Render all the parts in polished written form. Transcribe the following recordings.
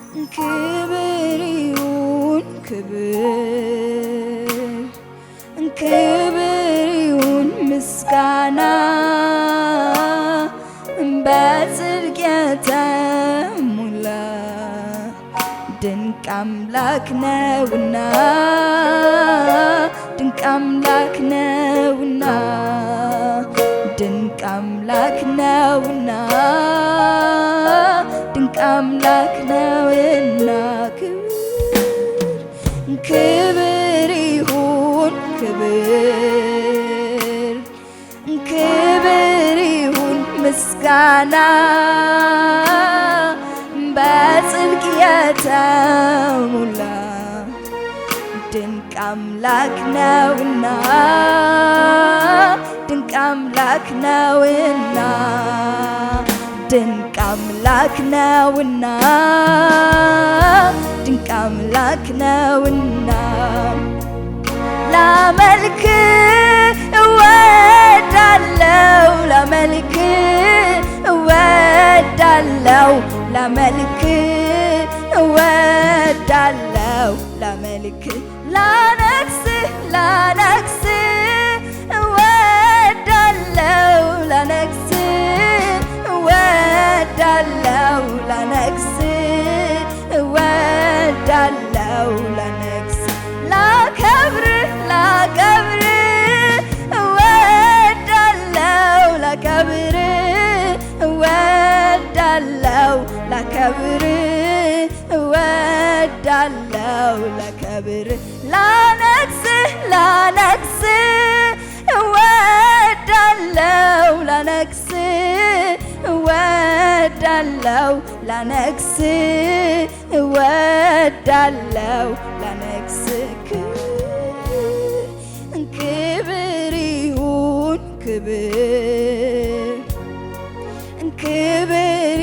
ክብር ይሁን ክብር ይሁን ምስጋና በጽድቅ የተሞላ ድንቅ አምላክ ነውና ድንቅ አምላክ ነውና ድንቅ አምላክ ነውና ድንቅ አምላክ ነውና ክብር ይሁን ክብር ይሁን ምስጋና በጽድቅ የተሞላ ድንቅ አምላክ ነውና ድንቅ አምላክ ነውና ድንቅ አምላክ ነውና ድንቅ አምላክ ነውና ላመልክ እወዳለሁ ላመልክ እወዳለሁ ላመልክ እወዳለሁ ላመልክ ላነግስ እወዳለሁ ላነግስ እወዳለሁ ላነግስ እወዳለሁ ላነግስ ላከብር እወዳለሁ ላከብር እወዳለሁ ላከብር እወዳለሁ ላከብር ላነግስ እወዳለሁ ላነግስ እወዳለሁ ላነግስ እወዳለሁ ላነግስ ክብር ይሁን ክብር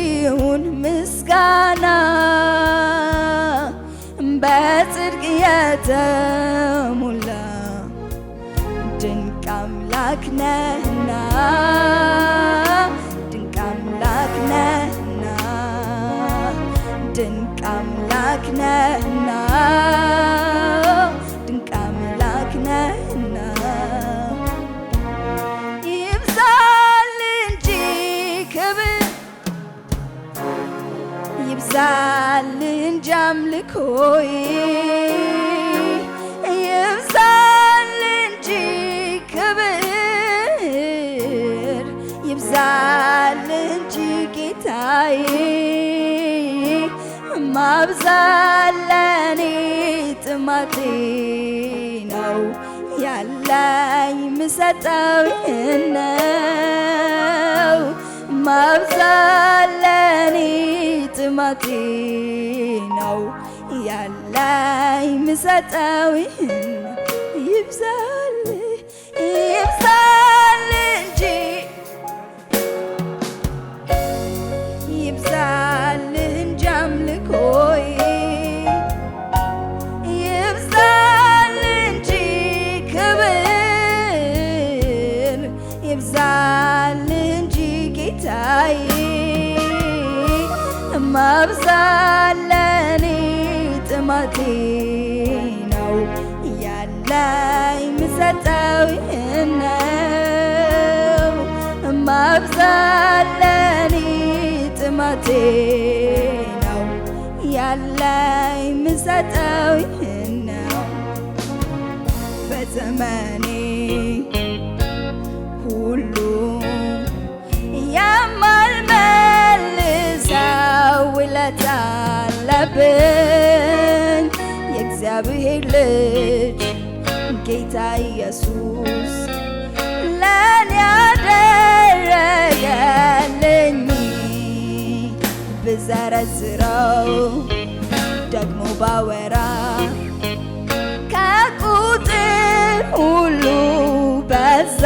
ይሁን ምስጋና በጽድቅ የተሞላ ድንቅ አምላክ ነህና ድንቅ አምላክ ነህና ድንቅ አምላክ ነህና ድንቅ አምላክ ነህና ይብዛል እንጂ ክብር ይብዛል እንጂ አምልኮዬ ይብዛል እንጂ ክብር ይብዛል እንጂ ጌታዬ ማብዛት ለኔ ጥማቴ ነው ያለኝ ምሰጠው ይህን ነው ማብዛት ለኔ ጥማቴ ነው ያለኝ ምሰጠው ይህን ይብዛል እንጂ ይብዛል እንጂ አምልኮዬ ይብዛል እንጂ ክብር ይብዛል እንጂ ጌታዬ ማብዛት ለኔ ጥማቴ ነው ያለኝ ምሰጠው ይህን ነው ማብዛት ለኔ ጥማቴ ነው ያለኝ ምሰጠው ይህን ነው በዘመኔ ሁሉ የማልመልሰው ውለታ አለብኝ የእግዚአብሔር ልጅ ጌታ ኢየሱስ ለኔ ያደረገልኝ ብዘረዝረው ደግሞ ባወራ ከቁጥር ሁሉ በዛ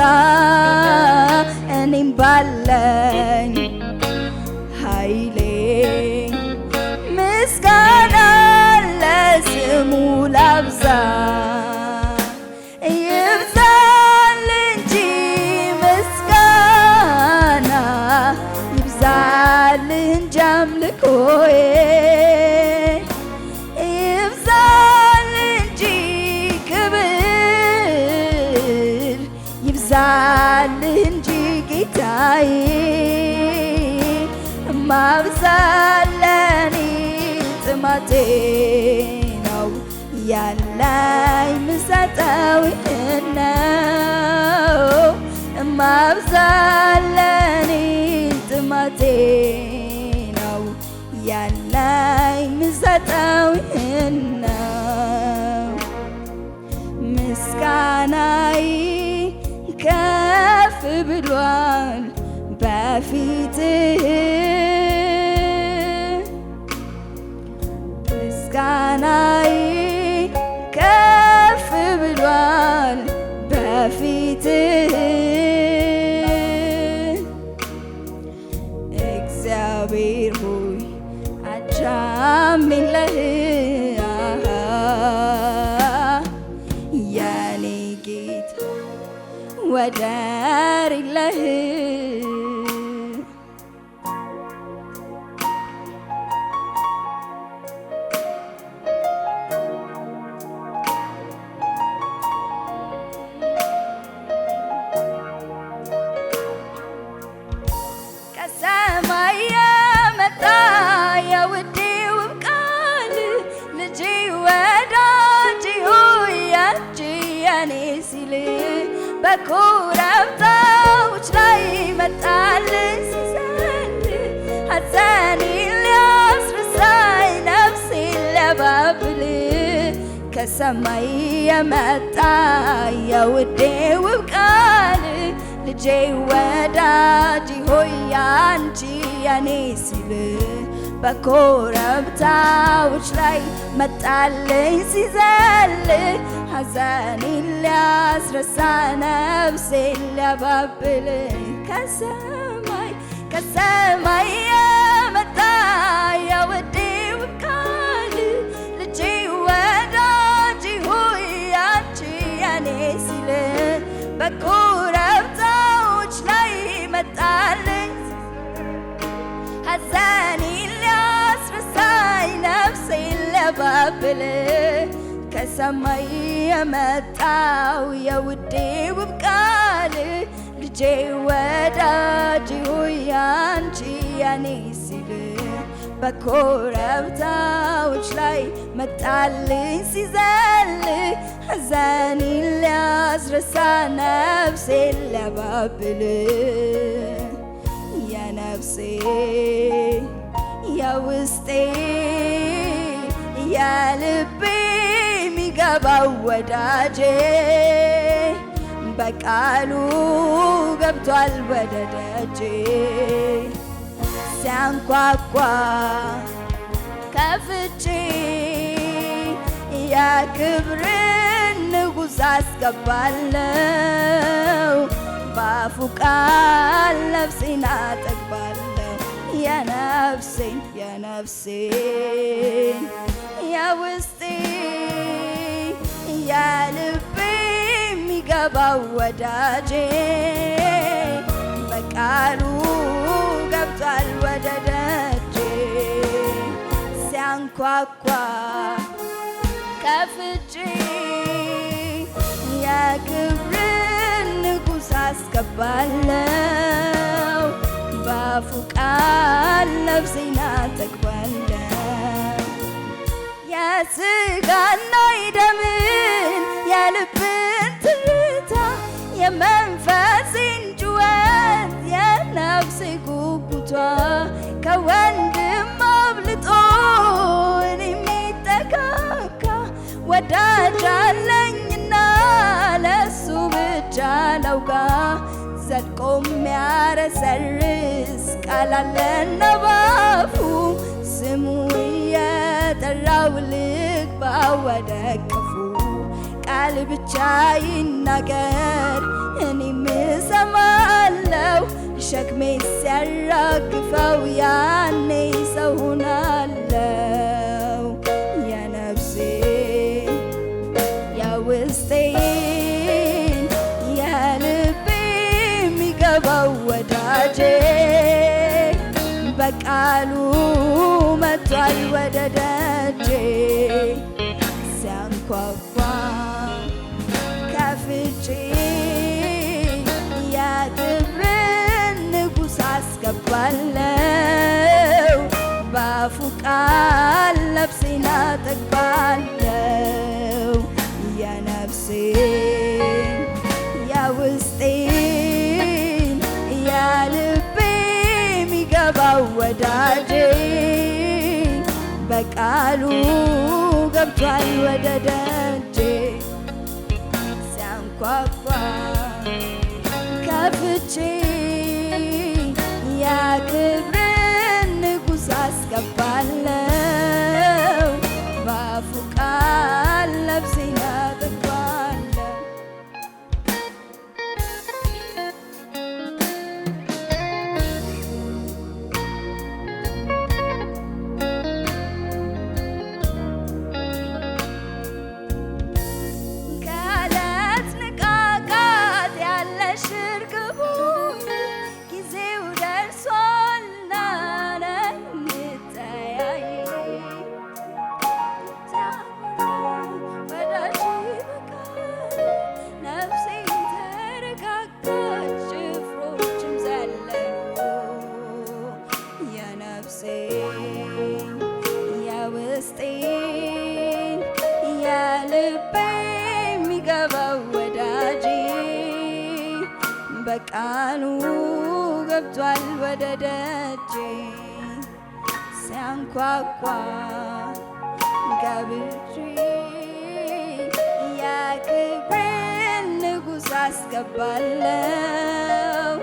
እኔም ባለኝ ኃይሌ ምስጋና ለስሙ ላብዛ ይብዛል እንጂ ምስጋና ይብዛል እንጂ አምልኮዬ ማብዛለኔ ጥማቴ ነው ያለኝ ምሰጠው ነው ማብዛለኔ ጥማቴ ነው ያለኝ ምሰጠው ነው ምስጋናዬ ከፍ ብሏል በፊትህ ምስጋናዬ ከፍ ብሏል በፊትህ እግዚአብሔር ሆይ አቻም የለህ የኔ ጌታ ወደር የለህ ከሰማይ የመጣ የውዴ ውብ ቃል ልጄ ወዳጄ ሆይ አንቺ የኔ ሲል በኮረብታዎች ላይ መጣልኝ ሲዘል ሐዘኔን ሊያስረሳኝ ነፍሴን ሊያባብል ከሰማይ የመጣ የውዴ ውብ ቃል ልጄ ወዳጄ ሆይ አንቺ የኔ ሲል በኮረብታዎች ላይ መጣልኝ ሲዘል ሐዘኔን ሊያስረሳ ነፍሴን ሊያባብል ከሰማይ የመጣ የውዴ ውብ ቃል ልጄ ወዳጄ ሆይ አንቺ የኔ ሲል በኮረብታዎች ላይ መጣልኝ ሐዘኔን ሊያስረሳኝ ነፍሴን ሊያባብል ከሰማይ የመጣው የውዴ ውብ ቃል ልጄ ወዳጄ ሆይ አንቺ የኔ ሲል በኮረብታዎች ላይ መጣልኝ ሲዘል ሐዘኔን ሊያስረሳ ነፍሴን ሊያባብል የነፍሴ የውስጤ የልቤ የሚገባው ወዳጄ በቃሉ ገብቷል ወደ ደጄ ሲያንኳኳ ከፍቼ የክብርን ንጉሥ አስገባለሁ በአፉ ቃል ነፍሴን አጠግባለሁ የነፍሴን የውስጤ የልቤ የሚገባው ወዳጄ በቃሉ ገብቷል ወደ ደጄ ሲያንኳኳ ከፍቼ የክብርን ንጉሥ አስገባለሁ በአፉ ቃል ነፍሴን አጠግባለሁ የሥጋና የደምን የልብን ትርታ የመንፈሴን ጩኸት የነፍሴ ጉጉቷ ከወንድም አብልጦ እኔን የሚጠጋጋ ወዳጅ አለኝና ለሱ ብቻ ላውጋ ዘልቆ የሚያረሰርስ ቃል አለና ባፉ ስሙ እየጠራው ልግባ ወደ ክፉ ቃል ብቻ ይናገር እኔም እሰማለሁ ሸክሜ ሲያራግፈው ያኔ ሰው ሆናለሁ የነፍሴ የውስጤን የልቤ የሚገባው ወዳጄ በቃሉ መጥቷል ወደ ደጄ ሲያንኳኳ ከፍቼ የክብርን ንጉሥ አስገባለሁ በአፉ ቃል ነፍሴን አጠግባለሁ። የነፍሴን የውስጤን የልቤ የሚገባው ወዳጄ በቃሉ ገብቷል ወደ ደጄ። ሲያንኳኳ ከፍቼ የክብርን ንጉሥ አስገባለሁ። በአፉ ቃል ነፍሴን አጠግባለሁ። ከዕለት ንቃቃት ያለሽ እርግቡ ጊዜው ደርሷልና እንተያይ። ወዳጅ በቃል ነፍሴን ተረጋጋች፣ ጭፍሮችም ዘለሉ። የነፍሴን የውስጤን የልቤ የሚገባው ወዳጄ በቃሉ ገብቷል ወደ ደጄ። ሲያንኳኳ ገብቼ የክብርን ንጉሥ አስገባለሁ።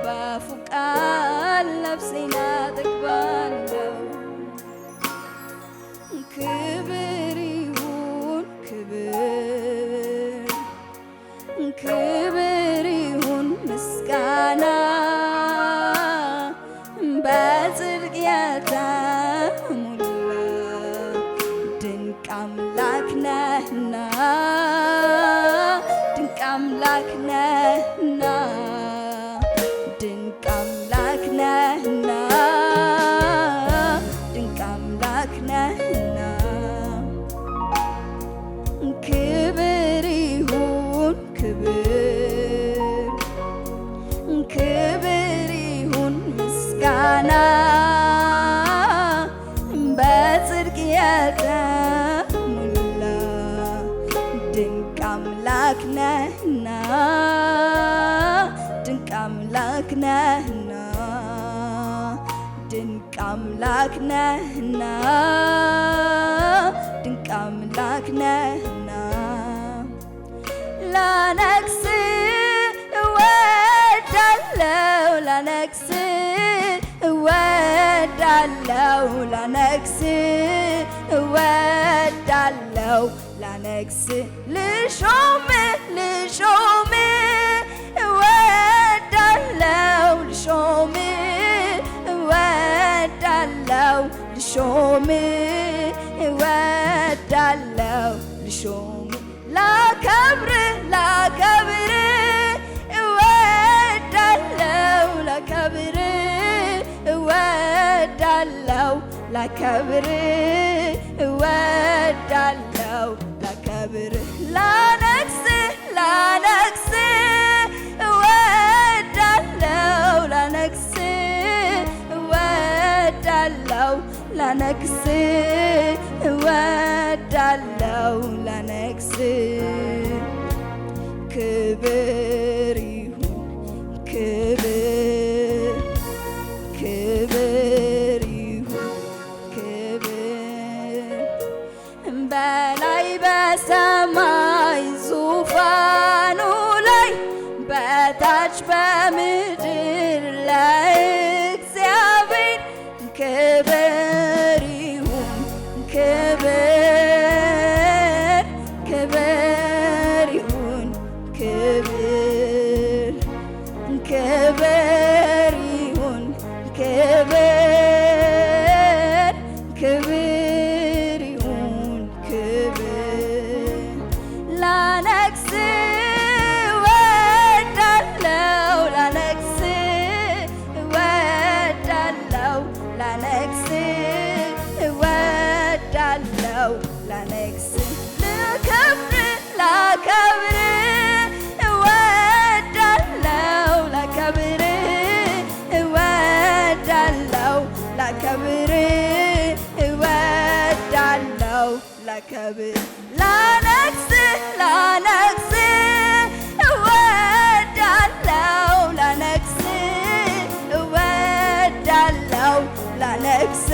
በአፉ ቃል ነፍሴን አጠግባለሁ። ክብር ይሁን ክብር፣ ክብር ይሁን ምስጋና በጽድቅ የተሞላ ድንቅ አምላክ ነህና፣ ድንቅ አምላክ ነህና፣ ድንቅ አምላክ ነህና፣ ድንቅ አምላክ ነህና። ክብር ይሁን ክብር፣ ክብር ይሁን ምስጋና በጽድቅ የተሞላ ድንቅ አምላክ ነህና፣ ድንቅ አምላክ ነህና፣ ድንቅ አምላክ ነህና፣ ድንቅ አምላክ ነህና። ላነግስ እወዳለሁ፣ ላነግስ እወዳለሁ፣ ላነግስ እወዳለሁ፣ ላነግስ ልሾም ልሾም እወዳለሁ፣ ልሾም እወዳለሁ፣ ልሾም እወዳለሁ፣ ልሾም ላከብር ላከብር እወዳለሁ፣ ላከብር እወዳለሁ፣ ላከብር እወዳለሁ፣ ላከብር ላነግስ ላነግስ እወዳለሁ፣ ላነግስ እወዳለሁ፣ ላነግስ እወዳለሁ፣ ላነግስ። ክብር ይሁን ክብር፣ ክብር ይሁን ክብር በላይ በሰማይ ዙፋኑ ላይ በታች በምድር ላይ እግዚአብሔር ክብር ይሁን ክብር፣ ክብር ይሁን ክብር፣ ክብር ይሁን ክብር፣ ክብር ይሁን ክብር። ላነግስ እወዳለሁ፣ ላነግስ እወዳለሁ፣ ላነግስ እወዳለሁ፣ ላነግስ ልከብር ላከብር እወዳለሁ፣ ላከብር እወዳለሁ፣ ላከብር ላከብር ላነግስ ላነግስ እወዳለው ላነግስ እወዳለው ላነግስ